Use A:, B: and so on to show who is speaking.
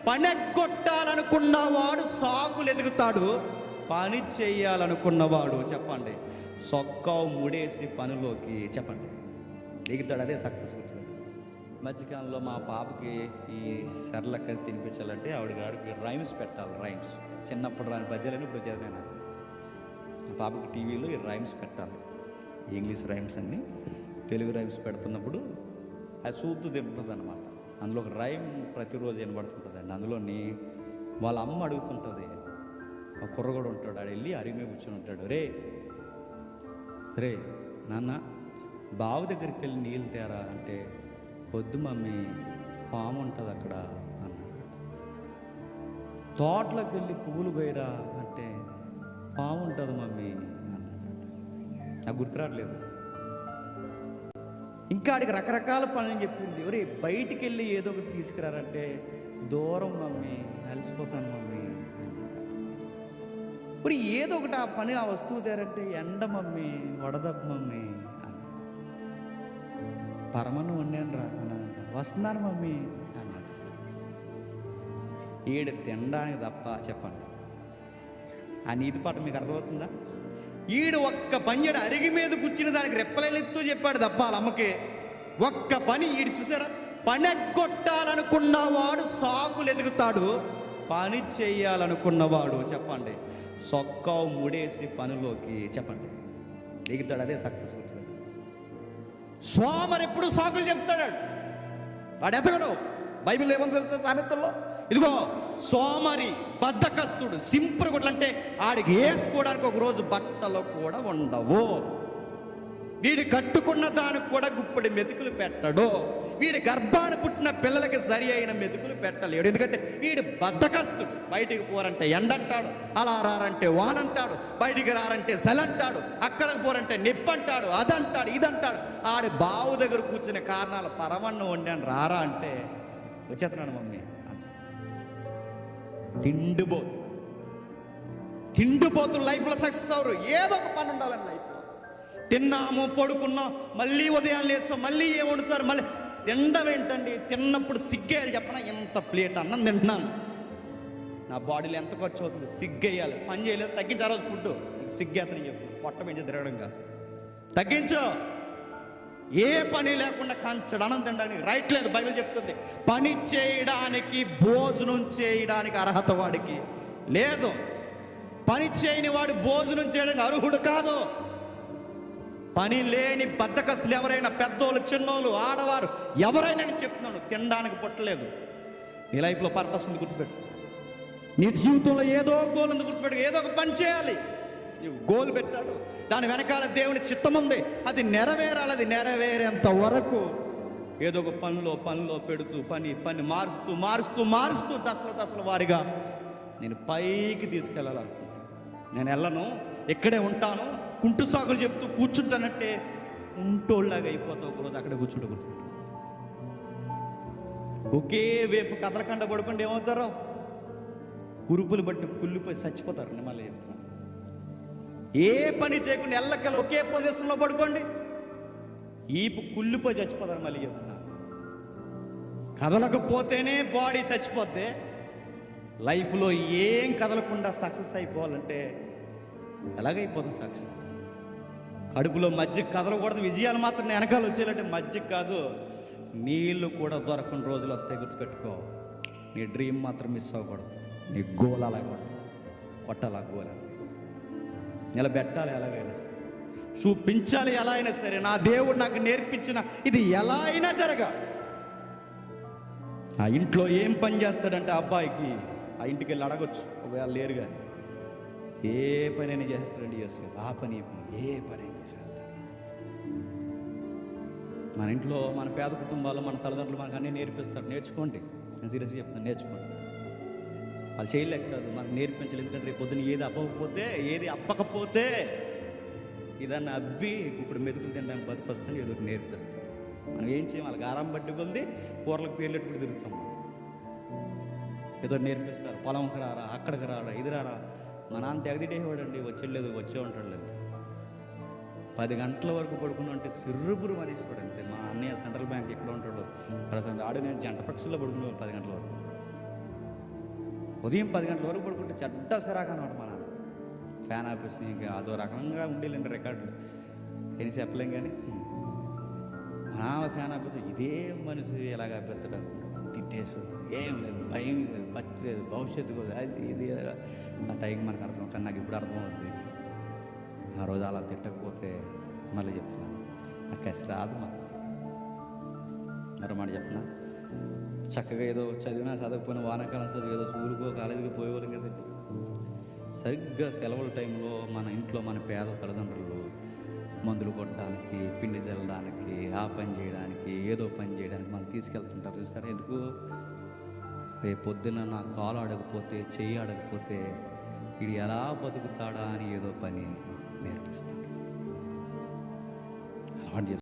A: పనెగొట్టాలనుకున్నవాడు సాకులు ఎదుగుతాడు, పని చేయాలనుకున్నవాడు చెప్పండి సొక్కావు ముడేసి పనిలోకి చెప్పండి దిగుతాడు. అదే సక్సెస్. మధ్యకాలంలో మా పాపకి ఈ సర్లక్క తినిపించాలంటే ఆవిడ గారికి రైమ్స్ పెట్టాలి. రైమ్స్ చిన్నప్పుడు రాని పద్యాలని ఇప్పుడు చదివాను. మా పాపకి టీవీలో ఈ రైమ్స్ పెట్టాలి. ఇంగ్లీష్ రైమ్స్ అన్ని తెలుగు రైమ్స్ పెడుతున్నప్పుడు అది చూస్తూ తింటుంది అనమాట. అందులో ఒక రైమ్ ప్రతిరోజు వినబడుతుంటుందండి. అందులోని వాళ్ళ అమ్మ అడుగుతుంటుంది, ఒక కుర్రగోడు ఉంటాడు, ఆడు వెళ్ళి అరిమే కూర్చొని ఉంటాడు, రే రే నాన్న బావి దగ్గరికి వెళ్ళి నీళ్ళు తేరా అంటే, వద్దు మమ్మీ పాము ఉంటుంది అక్కడ అన్నాడు. తోటలోకి వెళ్ళి పువ్వులు పోయిరా అంటే, పాము ఉంటుంది మమ్మీ అన్నాడు. నాకు గుర్తురావట్లేదు. ఇంకా ఆడికి రకరకాల పనులు చెప్పింది. ఒరే బయటికి వెళ్ళి ఏదో ఒకటి తీసుకురారంటే, దూరం మమ్మీ అలసిపోతాను మమ్మీ. మరి ఏదో ఒకటి ఆ పని ఆ వస్తువు తేరంటే, ఎండ మమ్మీ వడదబ్బ మమ్మీ. పరమను వండాను రా అన్నాను. వస్తున్నాను మమ్మీ అన్నాడు. ఈడు తినడానికి తప్ప చెప్పండి ఆ నీతి పాట మీకు అర్థమవుతుందా? ఈడు ఒక్క పని చేయడు, అరిగి మీద కూర్చుని దానికి రెప్పలెత్తూ చెప్పాడు తప్ప వాళ్ళ అమ్మకి ఒక్క పని. ఈడు చూసారా, పనెగొట్టాలనుకున్నవాడు సాకులు ఎదుగుతాడు, పని చేయాలనుకున్నవాడు చెప్పండి సొక్కావు ముడేసి పనిలోకి చెప్పండి దిగుతాడు. అదే సక్సెస్. సోమరు ఎప్పుడు సాకులు చెప్తాడు, వాడు ఎదగడు. బైబిల్ ఏమని తెలుసా సామెతల్లో? ఇదిగో సోమరి బద్ధకస్తుడు సింపుల్ గుడ్లు అంటే ఆడికి వేసుకోవడానికి ఒక రోజు బట్టలు కూడా ఉండవు. వీడి కట్టుకున్న దానికి కూడా గుప్పడి మెతుకులు పెట్టడు. వీడి గర్భాన్ని పుట్టిన పిల్లలకి సరి అయిన మెతుకులు పెట్టలేడు. ఎందుకంటే వీడి బద్ధకస్తుడు. బయటికి పోరంటే ఎండంటాడు, అలా రారంటే వానంటాడు, బయటికి రారంటే సెలంటాడు, అక్కడికి పోరంటే నిప్పంటాడు, అదంటాడు ఇదంటాడు. ఆడి బావు దగ్గర కూర్చునే కారణాలు పరమన్నం వండాను రారా అంటే వచ్చేస్తున్నాను మమ్మీ. తిండిపోతు లైఫ్లో సక్సెస్ అవరు. ఏదో ఒక పని ఉండాలని లైఫ్లో. తిన్నాము పడుకున్నాం, మళ్ళీ ఉదయం లేస్తాం, మళ్ళీ ఏం వండుతారు, మళ్ళీ తినడం ఏంటండి? తిన్నప్పుడు సిగ్గేయాలి. చెప్పనా, ఎంత ప్లేట్ అన్నం తింటున్నాను, నా బాడీలో ఎంత ఖర్చు అవుతుంది, సిగ్గేయాలి. పని చేయలేదు, తగ్గించారు రోజు ఫుడ్. సిగ్గేతని చెప్తున్నాను, పొట్ట పెంచి తిరగడం కాదు, తగ్గించు. ఏ పని లేకుండా కంచడు అన్నం తినడానికి రైట్ లేదు. బైబిల్ చెప్తుంది పని చేయడానికి భోజనం చేయడానికి అర్హత వాడికి లేదు. పని చేయని వాడు భోజనం చేయడానికి అర్హుడు కాదు. పని లేని బద్ధకస్తులు ఎవరైనా, పెద్దోళ్ళు చిన్నోళ్ళు ఆడవారు ఎవరైనా నేను చెప్తున్నాను, తినడానికి పుట్టలేదు. నీ లైఫ్లో పర్పస్ ఉంది, గుర్తుపెట్టు. నీ జీవితంలో ఏదో గోల్ ఉంది, గుర్తుపెట్టు. ఏదో ఒక పని చేయాలి. నీవు గోల్ పెట్టాడు, దాని వెనకాల దేవుని చిత్తం ఉంది, అది నెరవేరాలి. అది నెరవేరేంత వరకు ఏదో ఒక పనిలో పెడుతూ పని మారుస్తూ దశల వారిగా నేను పైకి తీసుకెళ్ళాలనుకుంటున్నాను. నేను వెళ్ళను, ఇక్కడే ఉంటాను, కుంటు సాగులు చెప్తూ కూర్చుంటానంటే కుంటోళ్ళలాగా అయిపోతావు. ఒకరోజు అక్కడే కూర్చుంటే గుర్తుపెట్టు. ఒకే వైపు కదలకండ పడుకుంటే ఏమవుతారో, కురుపులు బట్టి కుళ్ళిపోయి చచ్చిపోతారు. నేను మళ్ళీ చెప్తున్నాను, ఏ పని చేయకుండా ఎల్లకల్లా ఒకే పొజిషన్లో పడుకోండి, ఈపు కుళ్ళిపోయి చచ్చిపోతారు. మళ్ళీ చెప్తున్నాను, కదలకపోతేనే బాడీ చచ్చిపోతే లైఫ్లో ఏం కదలకుండా సక్సెస్ అయిపోవాలంటే ఎలాగైపోతుంది సక్సెస్? కడుపులో మజ్జిగ కదలకూడదు, విజయాలు మాత్రం వెనకాల వచ్చేయాలంటే మజ్జిగ కాదు, నీళ్ళు కూడా దొరకని రోజులు వస్తాయి. గుర్తుపెట్టుకో, నీ డ్రీమ్ మాత్రం మిస్ అవ్వకూడదు. నీ గోల్ అలాగే కొట్టాలి, గోల్ నిలబెట్టాలి, ఎలాగైనా సరే చూపించాలి. ఎలా అయినా సరే నా దేవుడు నాకు నేర్పించిన ఇది ఎలా అయినా జరగా. ఆ ఇంట్లో ఏం పని చేస్తాడంటే అబ్బాయికి ఆ ఇంటికి వెళ్ళి అడగొచ్చు, ఒకవేళ లేరు కానీ ఏ పని అయినా చేస్తాడండి యోసేపు. ఆ పని ఏ పని అయినా చేస్తాడు. మన ఇంట్లో మన పేద కుటుంబాల్లో మన తల్లిదండ్రులు మనకు అన్నీ నేర్పిస్తారు. నేర్చుకోండి, నేను సీరియస్గా చెప్తాను, నేర్చుకోండి. వాళ్ళు చేయలేక కాదు, మనకు నేర్పించాలి. ఎందుకంటే రేపు పొద్దున్న ఏది అప్పకపోతే ఇదన్నా అబ్బి ఇప్పుడు మెతుకులు తినడానికి బతుకుతుందని ఏదో ఒకటి నేర్పిస్తారు. మనం ఏం చేయం, వాళ్ళకి ఆరాం బట్టి కొద్ది కూరలకు పేర్లు పెట్టుకుని తిరుగుతాం. ఏదో నేర్పిస్తారు, పొలంకి రారా, అక్కడికి రారా, ఇది రారా. మా నాన్న తెగదిటేవాడండి, వచ్చేలేదు వచ్చే ఉంటాడులేండి. 10 గంటల వరకు పడుకున్నా అంటే సిర్రుబురు అనేసివాడు అంతే. మా అన్నయ్య సెంట్రల్ బ్యాంక్ ఎక్కడ ఉంటాడు ప్రస్తుతం, ఆడు నేను జంట పక్షుల్లో పడుకున్నాను 10 గంటల వరకు. ఉదయం 10 గంటల వరకు పడుకుంటే చెడ్డ సిరాకు అనమాట మా నాన్న. ఫ్యాన్ ఆపేసి ఇంకా అదో రకంగా ఉండేలేండి రికార్డులు, ఏం చెప్పలేం. కానీ మా నాన్న ఫ్యాన్ ఆపేసి ఇదే మనిషి ఎలాగ ఆపేస్తాడు తిట్టేసు, ఏం లేదు, భయం లేదు, భక్తి లేదు, భవిష్యత్తు కూడా అది ఇది. ఆ టైంకి మనకు అర్థం, కానీ నాకు ఇప్పుడు అర్థమవుతుంది. ఆ రోజు అలా తిట్టకపోతే మళ్ళీ చెప్తున్నాను, నాకు కసి రాదు. మరో మాట చెప్తున్నా, చక్కగా ఏదో చదివినా చదవకపోయినా వానాకాలం చదివి ఏదో స్కూల్కో కాలేజీకి పోయేవాళ్ళం కదండి. సరిగ్గా సెలవుల టైంలో మన ఇంట్లో మన పేద తల్లిదండ్రులు మందులు కొట్టడానికి, పిండి చల్లడానికి, ఆ పని చేయడానికి, ఏదో పని చేయడానికి మనం తీసుకెళ్తుంటారు చూసారా. ఎందుకు? రేపు పొద్దున్న నా కాలు అడగపోతే, చెయ్యి అడగపోతే ఇది ఎలా బతుకుతాడా అని ఏదో పని నేర్పిస్తారు. అలవాటు